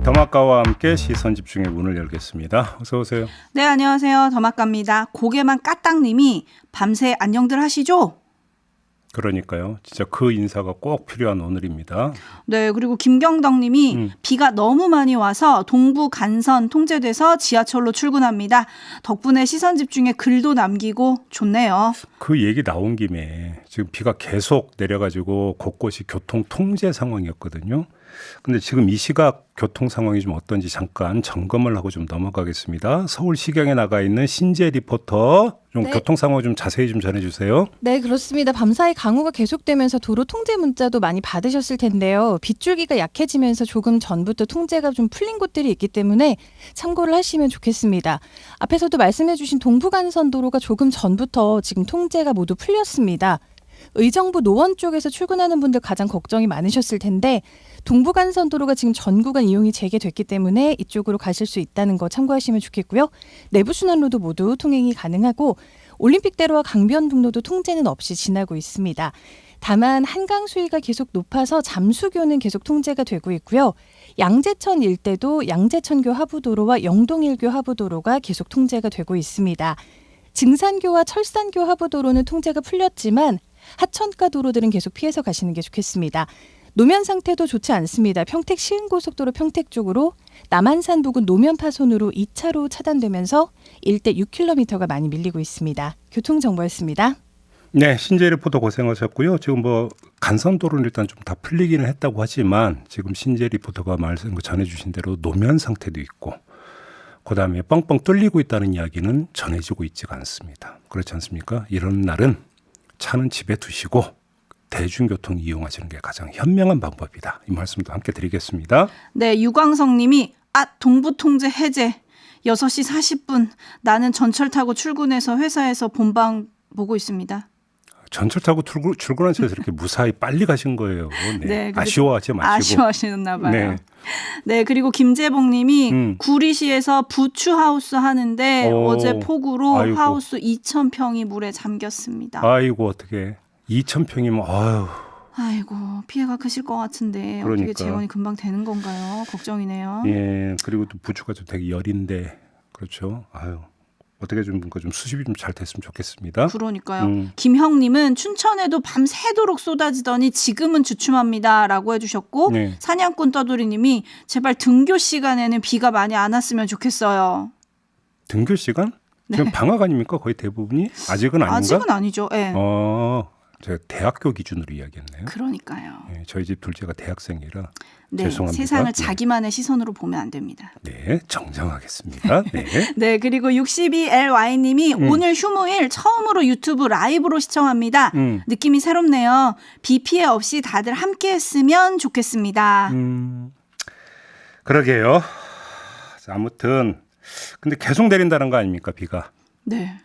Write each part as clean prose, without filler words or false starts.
더마카와 함께 시선집중의 문을 열겠습니다. 어서 오세요. 네, 안녕하세요. 더마카입니다. 고개만 까딱님이 밤새 안녕들 하시죠? 그러니까요. 진짜 그 인사가 꼭 필요한 오늘입니다. 네, 그리고 김경덕님이 비가 너무 많이 와서 동부 간선 통제돼서 지하철로 출근합니다. 덕분에 시선집중에 글도 남기고 좋네요. 그 얘기 나온 김에 지금 비가 계속 내려가지고 곳곳이 교통 통제 상황이었거든요. 근데 지금 이 시각 교통 상황이 좀 어떤지 잠깐 점검을 하고 좀 넘어가겠습니다. 서울시경에 나가 있는 신재 리포터 좀 네. 교통 상황 좀 자세히 좀 전해주세요. 네, 그렇습니다. 밤사이 강우가 계속되면서 도로 통제 문자도 많이 받으셨을 텐데요. 빗줄기가 약해지면서 조금 전부터 통제가 좀 풀린 곳들이 있기 때문에 참고를 하시면 좋겠습니다. 앞에서도 말씀해주신 동부간선도로가 조금 전부터 지금 통제가 모두 풀렸습니다. 의정부 노원 쪽에서 출근하는 분들 가장 걱정이 많으셨을 텐데 동부간선도로가 지금 전 구간 이용이 재개됐기 때문에 이쪽으로 가실 수 있다는 거 참고하시면 좋겠고요. 내부순환로도 모두 통행이 가능하고 올림픽대로와 강변북로도 통제는 없이 지나고 있습니다. 다만 한강 수위가 계속 높아서 잠수교는 계속 통제가 되고 있고요. 양재천 일대도 양재천교 하부도로와 영동일교 하부도로가 계속 통제가 되고 있습니다. 증산교와 철산교 하부도로는 통제가 풀렸지만 하천가 도로들은 계속 피해서 가시는 게 좋겠습니다. 노면 상태도 좋지 않습니다. 평택 시흥고속도로 평택 쪽으로 남한산 부근 노면 파손으로 2차로 차단되면서 일대 6km가 많이 밀리고 있습니다. 교통정보였습니다. 네, 신재 리포터 고생하셨고요. 지금 뭐 간선도로는 일단 좀 다 풀리기는 했다고 하지만 지금 신재 리포터가 말씀 전해주신 대로 노면 상태도 있고 그다음에 뻥뻥 뚫리고 있다는 이야기는 전해지고 있지가 않습니다. 그렇지 않습니까? 이런 날은 차는 집에 두시고 대중교통 이용하시는 게 가장 현명한 방법이다. 이 말씀도 함께 드리겠습니다. 네, 유광성 님이 동부통제 해제 6시 40분 나는 전철 타고 출근해서 회사에서 본방 보고 있습니다. 전철 타고 출근한 차에서 이렇게 무사히 빨리 가신 거예요. 네. 네, 아쉬워하지 마시고. 아쉬워하시나 봐요. 네. 네, 그리고 김재봉 님이 구리시에서 부추하우스 하는데 어제 폭우로 아이고. 하우스 2,000평이 물에 잠겼습니다. 아이고 어떻게 2,000평이면 아유. 아이고, 피해가 크실 것 같은데 그러니까. 어떻게 재원이 금방 되는 건가요? 걱정이네요. 예. 그리고 또 부추가 좀 되게 여린데 그렇죠. 아유. 어떻게 좀 수습이 좀 잘 됐으면 좋겠습니다. 그러니까요. 김형님은 춘천에도 밤새도록 쏟아지더니 지금은 주춤합니다라고 해주셨고 네. 사냥꾼 떠돌이님이 제발 등교 시간에는 비가 많이 안 왔으면 좋겠어요. 등교 시간? 지금 방학 아닙니까? 거의 대부분이? 아직은 아닌가? 아직은 아니죠. 네. 제가 대학교 기준으로 이야기했네요. 그러니까요. 예, 저희 집 둘째가 대학생이라 네, 죄송합니다. 세상을 네. 자기만의 시선으로 보면 안 됩니다. 네, 정정하겠습니다. 네. 네, 그리고 62LY님이 오늘 휴무일 처음으로 유튜브 라이브로 시청합니다. 느낌이 새롭네요. 비 피해 없이 다들 함께 했으면 좋겠습니다. 그러게요. 아무튼 근데 계속 내린다는 거 아닙니까, 비가? 네.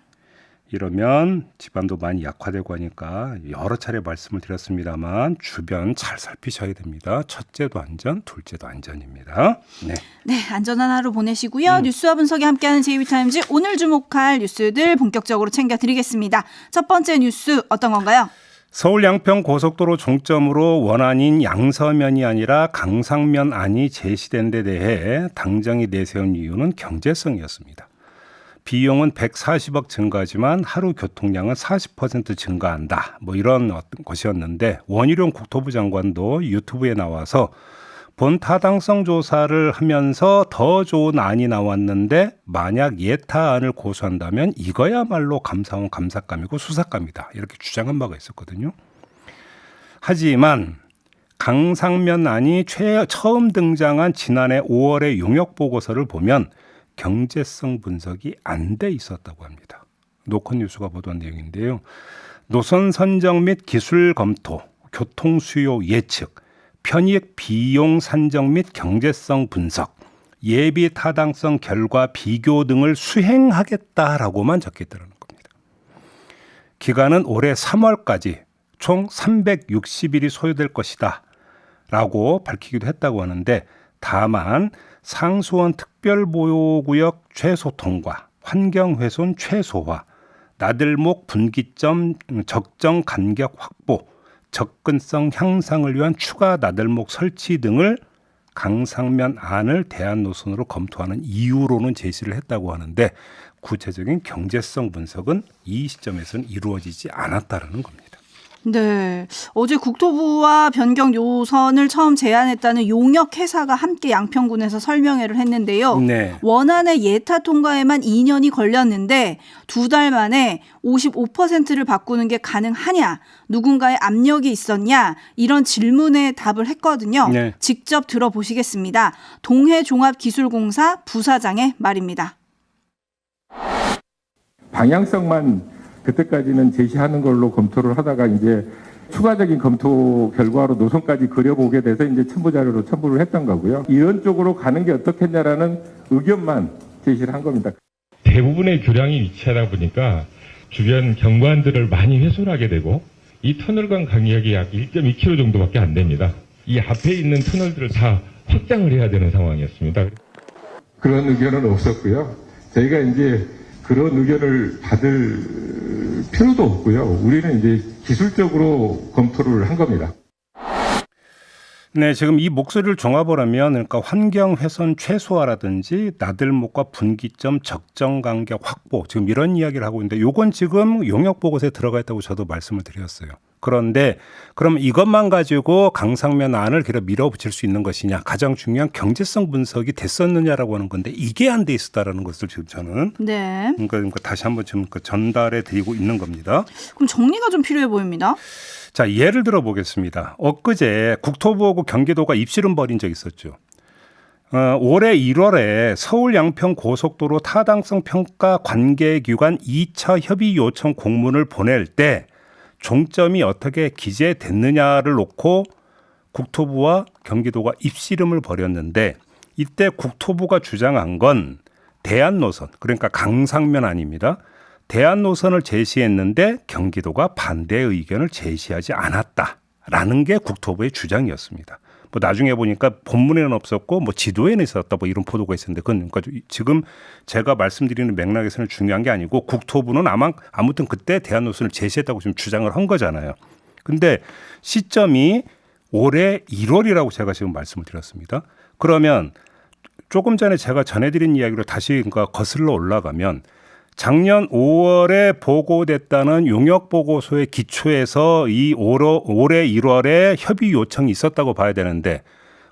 이러면 집안도 많이 약화되고 하니까 여러 차례 말씀을 드렸습니다만 주변 잘 살피셔야 됩니다. 첫째도 안전, 둘째도 안전입니다. 네. 네, 안전한 하루 보내시고요. 뉴스와 분석이 함께하는 제2타임즈 오늘 주목할 뉴스들 본격적으로 챙겨드리겠습니다. 첫 번째 뉴스 어떤 건가요? 서울 양평 고속도로 종점으로 원안인 양서면이 아니라 강상면 안이 제시된 데 대해 당정이 내세운 이유는 경제성이었습니다. 비용은 140억 증가하지만 하루 교통량은 40% 증가한다. 뭐 이런 것이었는데 원희룡 국토부 장관도 유튜브에 나와서 본 타당성 조사를 하면서 더 좋은 안이 나왔는데 만약 예타안을 고수한다면 이거야말로 감사원 감삭감이고 수삭감이다. 이렇게 주장한 바가 있었거든요. 하지만 강상면 안이 처음 등장한 지난해 5월의 용역 보고서를 보면 경제성 분석이 안 돼 있었다고 합니다. 노컷뉴스가 보도한 내용인데요. 노선 선정 및 기술 검토, 교통 수요 예측, 편익 비용 산정 및 경제성 분석, 예비 타당성 결과 비교 등을 수행하겠다라고만 적혀 있다는 겁니다. 기간은 올해 3월까지 총 360일이 소요될 것이다 라고 밝히기도 했다고 하는데 다만 상수원 특별보호구역 최소 통과, 환경훼손 최소화, 나들목 분기점 적정 간격 확보, 접근성 향상을 위한 추가 나들목 설치 등을 강상면 안을 대안 노선으로 검토하는 이유로는 제시를 했다고 하는데 구체적인 경제성 분석은 이 시점에서는 이루어지지 않았다라는 겁니다. 네. 어제 국토부와 변경 노선을 처음 제안했다는 용역 회사가 함께 양평군에서 설명회를 했는데요. 네. 원안의 예타 통과에만 2년이 걸렸는데 2달 만에 55%를 바꾸는 게 가능하냐, 누군가의 압력이 있었냐, 이런 질문에 답을 했거든요. 네. 직접 들어보시겠습니다. 동해종합기술공사 부사장의 말입니다. 방향성만 그때까지는 제시하는 걸로 검토를 하다가 이제 추가적인 검토 결과로 노선까지 그려보게 돼서 이제 첨부 자료로 첨부를 했던 거고요. 이런 쪽으로 가는 게 어떻겠냐라는 의견만 제시를 한 겁니다. 대부분의 교량이 위치하다 보니까 주변 경관들을 많이 훼손하게 되고 이 터널간 간격이 약 1.2km 정도밖에 안 됩니다. 이 앞에 있는 터널들을 다 확장을 해야 되는 상황이었습니다. 그런 의견은 없었고요. 저희가 이제 그런 의견을 받을 필요도 없고요. 우리는 이제 기술적으로 검토를 한 겁니다. 네, 지금 이 목소리를 종합을 하면 그러니까 환경 훼손 최소화라든지 나들목과 분기점 적정 간격 확보 지금 이런 이야기를 하고 있는데 요건 지금 용역 보고서에 들어가 있다고 저도 말씀을 드렸어요. 그런데 그럼 이것만 가지고 강상면 안을 계속 밀어붙일 수 있는 것이냐, 가장 중요한 경제성 분석이 됐었느냐라고 하는 건데 이게 안 돼 있었다라는 것을 지금 저는 네. 그러니까 다시 한번 지금 전달해 드리고 있는 겁니다. 그럼 정리가 좀 필요해 보입니다. 자, 예를 들어 보겠습니다. 엊그제 국토부하고 경기도가 입씨름 벌인 적 있었죠. 올해 1월에 서울 양평 고속도로 타당성 평가 관계기관 2차 협의 요청 공문을 보낼 때 종점이 어떻게 기재됐느냐를 놓고 국토부와 경기도가 입씨름을 벌였는데 이때 국토부가 주장한 건 대안 노선, 그러니까 강상면 아닙니다. 대안 노선을 제시했는데 경기도가 반대 의견을 제시하지 않았다라는 게 국토부의 주장이었습니다. 뭐 나중에 보니까 본문에는 없었고 뭐 지도에는 있었다 뭐 이런 보도가 있었는데 그건 그러니까 지금 제가 말씀드리는 맥락에서는 중요한 게 아니고 국토부는 아무튼 그때 대안 노선을 제시했다고 지금 주장을 한 거잖아요. 근데 시점이 올해 1월이라고 제가 지금 말씀을 드렸습니다. 그러면 조금 전에 제가 전해드린 이야기로 다시 그러니까 거슬러 올라가면 작년 5월에 보고됐다는 용역 보고서의 기초에서 이 올해 1월에 협의 요청이 있었다고 봐야 되는데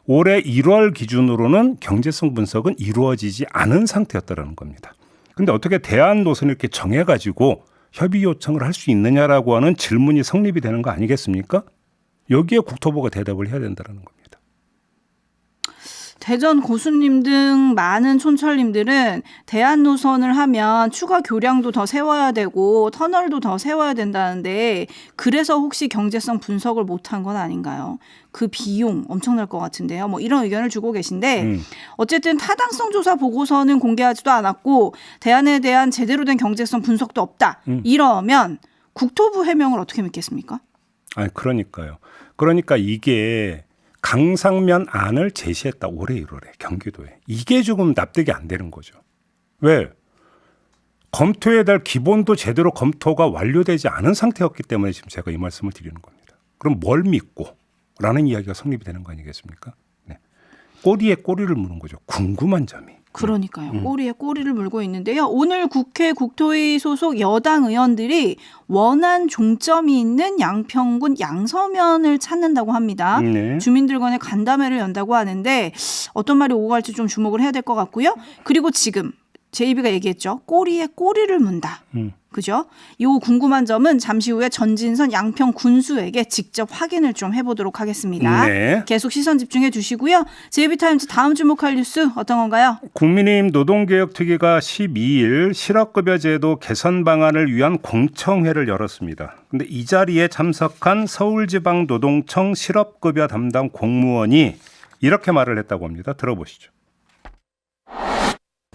올해 1월 기준으로는 경제성 분석은 이루어지지 않은 상태였다는 겁니다. 그런데 어떻게 대안 노선을 이렇게 정해가지고 협의 요청을 할 수 있느냐라고 하는 질문이 성립이 되는 거 아니겠습니까? 여기에 국토부가 대답을 해야 된다는 겁니다. 대전 고수님 등 많은 촌철님들은 대안 노선을 하면 추가 교량도 더 세워야 되고 터널도 더 세워야 된다는데 그래서 혹시 경제성 분석을 못한 건 아닌가요? 그 비용 엄청날 것 같은데요. 뭐 이런 의견을 주고 계신데 어쨌든 타당성 조사 보고서는 공개하지도 않았고 대안에 대한 제대로 된 경제성 분석도 없다. 이러면 국토부 해명을 어떻게 믿겠습니까? 아니 그러니까요. 그러니까 이게 강상면 안을 제시했다. 올해 1월에 경기도에. 이게 조금 납득이 안 되는 거죠. 왜? 검토해야 될 기본도 제대로 검토가 완료되지 않은 상태였기 때문에 지금 제가 이 말씀을 드리는 겁니다. 그럼 뭘 믿고? 라는 이야기가 성립이 되는 거 아니겠습니까? 네. 꼬리에 꼬리를 무는 거죠. 궁금한 점이. 그러니까요. 꼬리에 꼬리를 물고 있는데요. 오늘 국회 국토위 소속 여당 의원들이 원안 종점이 있는 양평군 양서면을 찾는다고 합니다. 네. 주민들 간의 간담회를 연다고 하는데 어떤 말이 오고 갈지 좀 주목을 해야 될 것 같고요. 그리고 지금 제이비가 얘기했죠. 꼬리에 꼬리를 문다. 그죠? 이 궁금한 점은 잠시 후에 전진선 양평 군수에게 직접 확인을 좀 해보도록 하겠습니다. 네. 계속 시선 집중해 주시고요. 제이비타임즈 다음 주목할 뉴스 어떤 건가요? 국민의힘 노동개혁특위가 12일 실업급여제도 개선 방안을 위한 공청회를 열었습니다. 그런데 이 자리에 참석한 서울지방노동청 실업급여 담당 공무원이 이렇게 말을 했다고 합니다. 들어보시죠.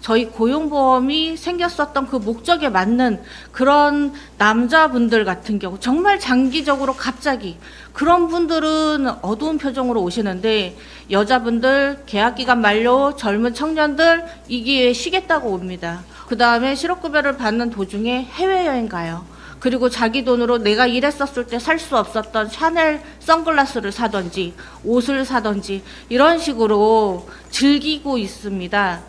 저희 고용보험이 생겼었던 그 목적에 맞는 그런 남자분들 같은 경우 정말 장기적으로 갑자기 그런 분들은 어두운 표정으로 오시는데 여자분들 계약기간 만료 젊은 청년들 이 기회에 쉬겠다고 옵니다. 그 다음에 실업급여를 받는 도중에 해외여행 가요. 그리고 자기 돈으로 내가 일했었을 때 살 수 없었던 샤넬 선글라스를 사든지 옷을 사든지 이런 식으로 즐기고 있습니다.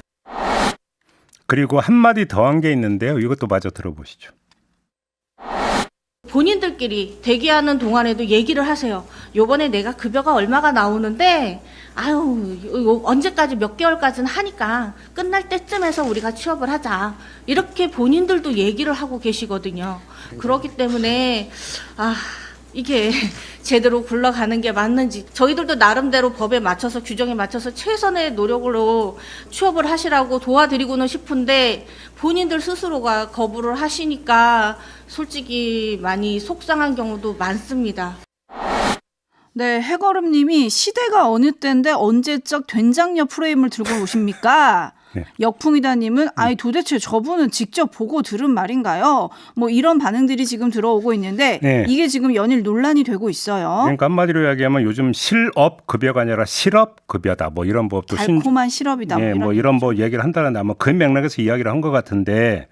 그리고 한마디 더한 게 있는데요. 이것도 마저 들어보시죠. 본인들끼리 대기하는 동안에도 얘기를 하세요. 요번에 내가 급여가 얼마가 나오는데 아유 이거 언제까지 몇 개월까지는 하니까 끝날 때쯤에서 우리가 취업을 하자. 이렇게 본인들도 얘기를 하고 계시거든요. 그렇기 때문에 이게 제대로 굴러가는 게 맞는지 저희들도 나름대로 법에 맞춰서 규정에 맞춰서 최선의 노력으로 취업을 하시라고 도와드리고는 싶은데 본인들 스스로가 거부를 하시니까 솔직히 많이 속상한 경우도 많습니다. 네, 해거름님이 시대가 어느 때인데 언제적 된장녀 프레임을 들고 오십니까? 네. 역풍이다님은 아니 도대체 저분은 직접 보고 들은 말인가요? 뭐 이런 반응들이 지금 들어오고 있는데 네. 이게 지금 연일 논란이 되고 있어요. 그러니까 한마디로 이야기하면 요즘 실업급여가 아니라 실업급여다. 뭐 이런 법도 달콤한 실업이다. 뭐 이런 뭐 얘기를 한다는데 아마 그 맥락에서 이야기를 한 것 같은데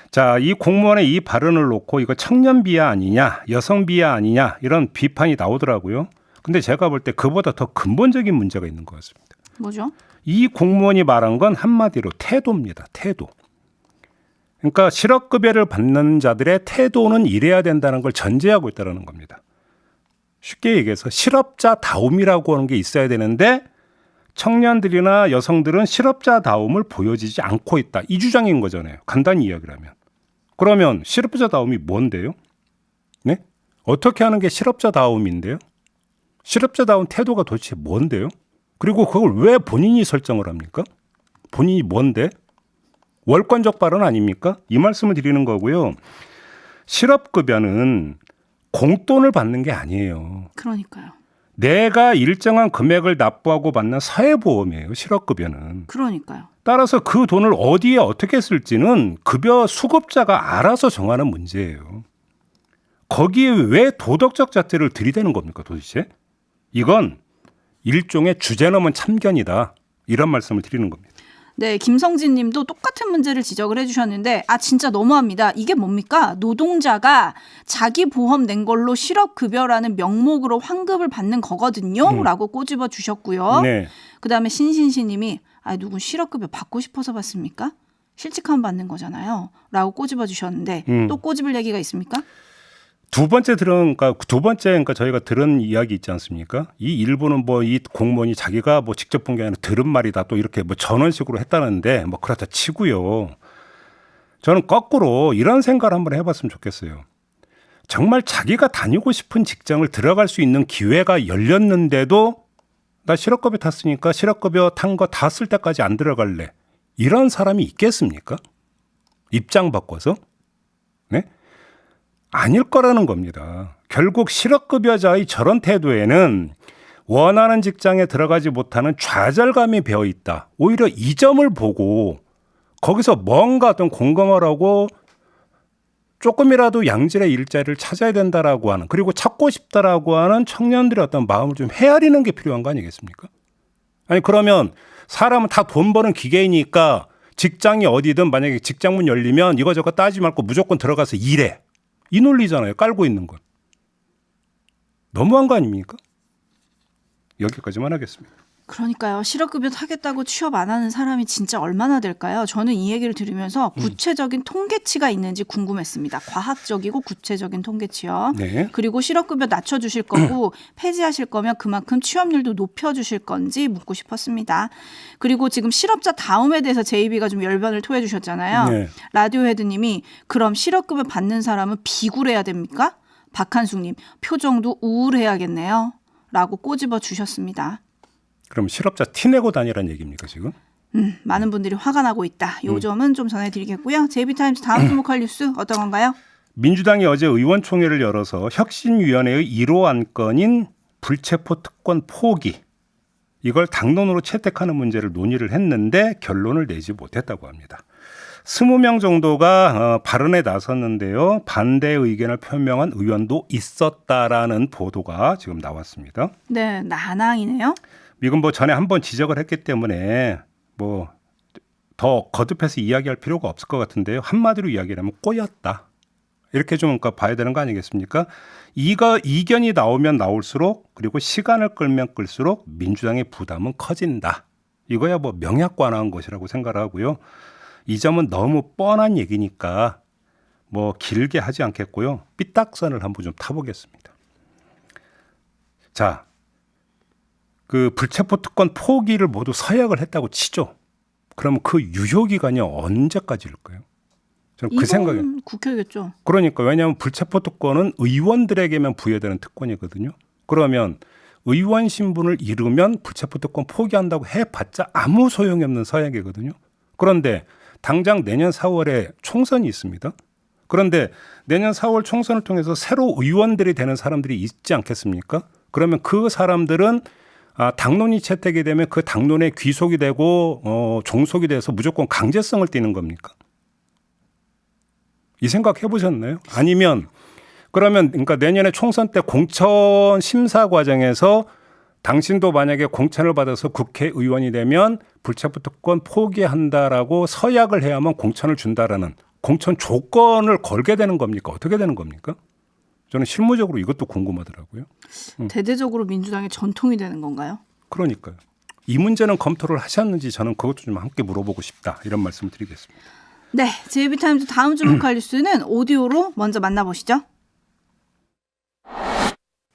자, 이 공무원의 이 발언을 놓고 이거 청년 비하 아니냐, 여성 비하 아니냐 이런 비판이 나오더라고요. 근데 제가 볼 때 그보다 더 근본적인 문제가 있는 것 같습니다. 뭐죠? 이 공무원이 말한 건 한마디로 태도입니다. 태도. 그러니까 실업급여를 받는 자들의 태도는 이래야 된다는 걸 전제하고 있다는 겁니다. 쉽게 얘기해서 실업자다움이라고 하는 게 있어야 되는데 청년들이나 여성들은 실업자다움을 보여주지 않고 있다. 이 주장인 거잖아요. 간단히 이야기를 하면. 그러면 실업자다움이 뭔데요? 네? 어떻게 하는 게 실업자다움인데요? 실업자다운 태도가 도대체 뭔데요? 그리고 그걸 왜 본인이 설정을 합니까? 본인이 뭔데? 월권적 발언 아닙니까? 이 말씀을 드리는 거고요. 실업급여는 공돈을 받는 게 아니에요. 그러니까요. 내가 일정한 금액을 납부하고 받는 사회보험이에요. 실업급여는. 그러니까요. 따라서 그 돈을 어디에 어떻게 쓸지는 급여 수급자가 알아서 정하는 문제예요. 거기에 왜 도덕적 잣대를 들이대는 겁니까 도대체? 이건 일종의 주제 넘은 참견이다. 이런 말씀을 드리는 겁니다. 네, 김성진 님도 똑같은 문제를 지적을 해주셨는데 진짜 너무합니다. 이게 뭡니까? 노동자가 자기 보험 낸 걸로 실업급여라는 명목으로 환급을 받는 거거든요. 라고 꼬집어 주셨고요. 네. 그다음에 신신시 님이 누군 실업급여 받고 싶어서 받습니까? 실직하면 받는 거잖아요. 라고 꼬집어 주셨는데 또 꼬집을 얘기가 있습니까? 두 번째 저희가 들은 이야기 있지 않습니까? 이 일부는 뭐 이 공무원이 자기가 뭐 직접 본 게 아니라 들은 말이다 또 이렇게 뭐 전원식으로 했다는데 뭐 그렇다 치고요. 저는 거꾸로 이런 생각을 한번 해봤으면 좋겠어요. 정말 자기가 다니고 싶은 직장을 들어갈 수 있는 기회가 열렸는데도 나 실업급여 탔으니까 실업급여 탄 거 다 쓸 때까지 안 들어갈래. 이런 사람이 있겠습니까? 입장 바꿔서? 네? 아닐 거라는 겁니다. 결국 실업급여자의 저런 태도에는 원하는 직장에 들어가지 못하는 좌절감이 배어 있다. 오히려 이 점을 보고 거기서 뭔가 어떤 공감을 하고 조금이라도 양질의 일자리를 찾아야 된다라고 하는 그리고 찾고 싶다라고 하는 청년들의 어떤 마음을 좀 헤아리는 게 필요한 거 아니겠습니까? 아니 그러면 사람은 다 돈 버는 기계이니까 직장이 어디든 만약에 직장문 열리면 이거저거 따지지 말고 무조건 들어가서 일해. 이 논리잖아요. 깔고 있는 건. 너무한 거 아닙니까? 여기까지만 하겠습니다. 그러니까요. 실업급여 타겠다고 취업 안 하는 사람이 진짜 얼마나 될까요? 저는 이 얘기를 들으면서 구체적인 통계치가 있는지 궁금했습니다. 과학적이고 구체적인 통계치요. 네. 그리고 실업급여 낮춰주실 거고 폐지하실 거면 그만큼 취업률도 높여주실 건지 묻고 싶었습니다. 그리고 지금 실업자 다움에 대해서 JB가 좀 열변을 토해 주셨잖아요. 네. 라디오 헤드님이 그럼 실업급여 받는 사람은 비굴해야 됩니까? 박한숙님 표정도 우울해야겠네요. 라고 꼬집어 주셨습니다. 그럼 실업자 티내고 다니라는 얘기입니까 지금? 많은 분들이 화가 나고 있다. 요 점은 좀 전해드리겠고요. JB타임즈 다음 주목할 뉴스 어떤 건가요? 민주당이 어제 의원총회를 열어서 혁신위원회의 1호 안건인 불체포 특권 포기 이걸 당론으로 채택하는 문제를 논의를 했는데 결론을 내지 못했다고 합니다. 20명 정도가 발언에 나섰는데요. 반대 의견을 표명한 의원도 있었다라는 보도가 지금 나왔습니다. 네, 난항이네요. 이건 뭐 전에 한번 지적을 했기 때문에 뭐 더 거듭해서 이야기할 필요가 없을 것 같은데요. 한마디로 이야기를 하면 꼬였다. 이렇게 좀 그러니까 봐야 되는 거 아니겠습니까? 이견이 나오면 나올수록 그리고 시간을 끌면 끌수록 민주당의 부담은 커진다. 이거야 뭐 명약관화한 것이라고 생각을 하고요. 이 점은 너무 뻔한 얘기니까 뭐 길게 하지 않겠고요. 삐딱선을 한번 좀 타보겠습니다. 자, 그 불체포 특권 포기를 모두 서약을 했다고 치죠. 그러면 그 유효 기간이 언제까지일까요? 저는 그 생각에. 국회겠죠. 그러니까 왜냐하면 불체포 특권은 의원들에게만 부여되는 특권이거든요. 그러면 의원 신분을 잃으면 불체포 특권 포기한다고 해봤자 아무 소용이 없는 서약이거든요. 그런데 당장 내년 4월에 총선이 있습니다. 그런데 내년 4월 총선을 통해서 새로 의원들이 되는 사람들이 있지 않겠습니까? 그러면 그 사람들은 당론이 채택이 되면 그 당론에 귀속이 되고 종속이 돼서 무조건 강제성을 띠는 겁니까? 이 생각 해보셨나요? 아니면 그러면 그러니까 내년에 총선 때 공천 심사 과정에서 당신도 만약에 공천을 받아서 국회의원이 되면 불체포 특권 포기한다라고 서약을 해야만 공천을 준다라는 공천 조건을 걸게 되는 겁니까? 어떻게 되는 겁니까? 저는 실무적으로 이것도 궁금하더라고요. 대대적으로 민주당의 전통이 되는 건가요? 그러니까요. 이 문제는 검토를 하셨는지 저는 그것도 좀 함께 물어보고 싶다. 이런 말씀 드리겠습니다. 네, JB타임즈 다음 주목할 뉴스는 오디오로 먼저 만나보시죠.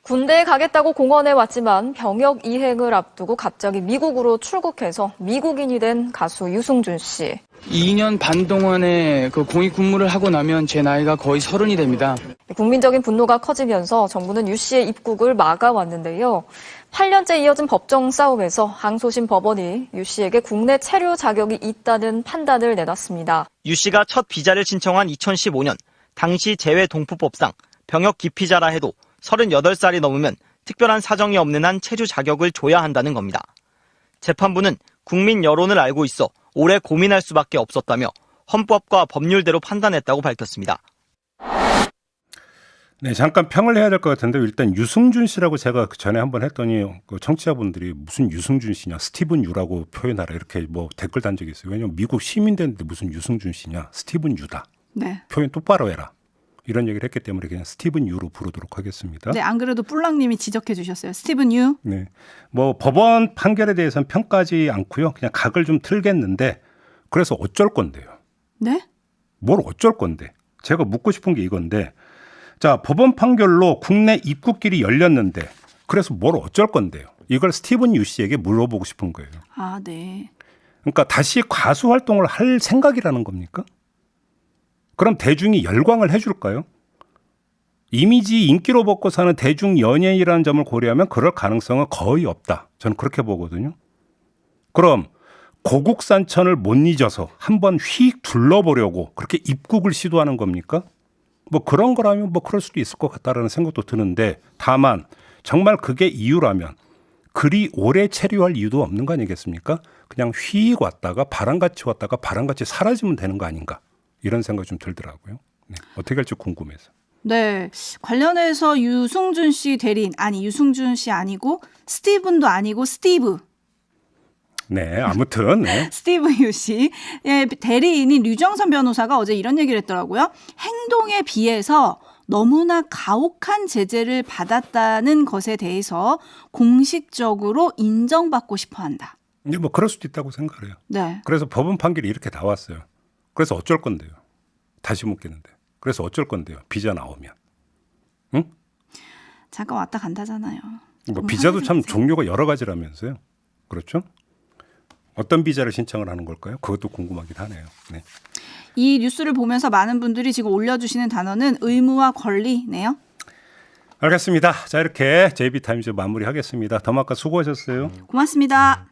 군대에 가겠다고 공언해 왔지만 병역 이행을 앞두고 갑자기 미국으로 출국해서 미국인이 된 가수 유승준 씨. 2년 반 동안의 그 공익 근무를 하고 나면 제 나이가 거의 30이 됩니다. 국민적인 분노가 커지면서 정부는 유 씨의 입국을 막아왔는데요. 8년째 이어진 법정 싸움에서 항소심 법원이 유 씨에게 국내 체류 자격이 있다는 판단을 내놨습니다. 유 씨가 첫 비자를 신청한 2015년 당시 재외동포법상 병역 기피자라 해도 38살이 넘으면 특별한 사정이 없는 한 체류 자격을 줘야 한다는 겁니다. 재판부는 국민 여론을 알고 있어 오래 고민할 수밖에 없었다며 헌법과 법률대로 판단했다고 밝혔습니다. 네, 잠깐 평을 해야 될 것 같은데 일단 유승준 씨라고 제가 그 전에 한번 했더니 그 청취자분들이 무슨 유승준 씨냐, 스티븐 유라고 표현하라 이렇게 뭐 댓글 단 적이 있어요. 왜냐하면 미국 시민인데 무슨 유승준 씨냐, 스티븐 유다. 네. 표현 똑바로 해라. 이런 얘기를 했기 때문에 그냥 스티븐 유로 부르도록 하겠습니다. 네, 안 그래도 뿔랑님이 지적해 주셨어요. 스티븐 유. 네, 뭐 법원 판결에 대해서는 평가하지 않고요. 그냥 각을 좀 틀겠는데 그래서 어쩔 건데요. 네? 뭘 어쩔 건데? 제가 묻고 싶은 게 이건데, 자 법원 판결로 국내 입국길이 열렸는데 그래서 뭘 어쩔 건데요? 이걸 스티븐 유 씨에게 물어보고 싶은 거예요. 아, 네. 그러니까 다시 가수 활동을 할 생각이라는 겁니까? 그럼 대중이 열광을 해줄까요? 이미지 인기로 먹고 사는 대중 연예인이라는 점을 고려하면 그럴 가능성은 거의 없다. 저는 그렇게 보거든요. 그럼 고국산천을 못 잊어서 한번 휙 둘러보려고 그렇게 입국을 시도하는 겁니까? 뭐 그런 거라면 뭐 그럴 수도 있을 것 같다라는 생각도 드는데 다만 정말 그게 이유라면 그리 오래 체류할 이유도 없는 거 아니겠습니까? 그냥 휙 왔다가 바람같이 왔다가 바람같이 사라지면 되는 거 아닌가 이런 생각이 좀 들더라고요. 네, 어떻게 할지 궁금해서. 네, 관련해서 유승준 씨 대리인, 아니 유승준 씨 아니고 스티븐도 아니고 스티브. 네, 아무튼 네. 스티브 유 씨의 대리인인 류정선 변호사가 어제 이런 얘기를 했더라고요. 행동에 비해서 너무나 가혹한 제재를 받았다는 것에 대해서 공식적으로 인정받고 싶어 한다. 근데 뭐 그럴 수도 있다고 생각해요. 네. 그래서 법원 판결이 이렇게 나왔어요. 그래서 어쩔 건데요. 다시 묻겠는데. 그래서 어쩔 건데요. 비자 나오면. 응? 잠깐 왔다 간다잖아요. 뭐 비자도 참 종류가 여러 가지라면서요. 그렇죠? 어떤 비자를 신청을 하는 걸까요? 그것도 궁금하긴 하네요. 네. 이 뉴스를 보면서 많은 분들이 지금 올려주시는 단어는 의무와 권리네요. 알겠습니다. 자, 이렇게 JB타임즈 마무리하겠습니다. 더마카 수고하셨어요. 고맙습니다.